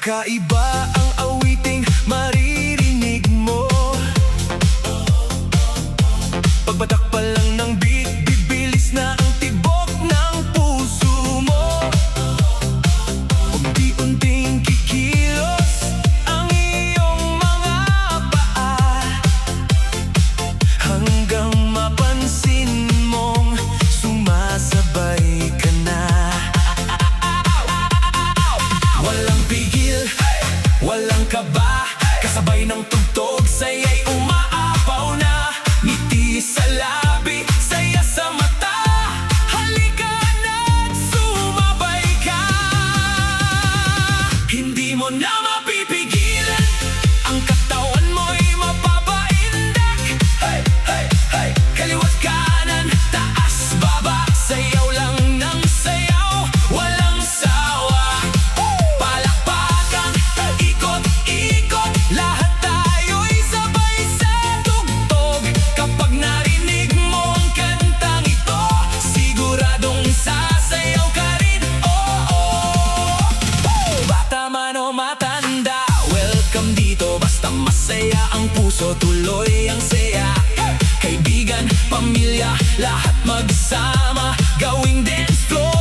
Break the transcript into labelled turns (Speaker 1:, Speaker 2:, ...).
Speaker 1: Kakaiba ang awiting maririnig mo. Pagbatak pa lang ng beat, bibilis na ang tibok ng puso mo. Unti-unting kikilos ang iyong mga paa, hanggang mapansin mong sumasabay ka na. Walang pigil, walang kaba, kasabay ng tugtog, saya'y umaapaw na. Ngiti sa labi, saya sa mata, halika na't sumabay ka. Hindi mo na mapipigilan, ang katawan mo'y mapapaindak. Hey, hey, hey, kaliwat kanan, taas baba, sayaw lang ng sayaw, walang sawa. Palakpakan, ikot-ikot, lahat tayo'y sabay sa tugtog. Kapag narinig mo ang kantang ito, siguradong sasayaw ka rin, oo. Bata man o matanda, welcome dito. Basta masaya ang puso, tuloy ang saya. Kaibigan, pamilya, lahat magsama, gawing dance floor.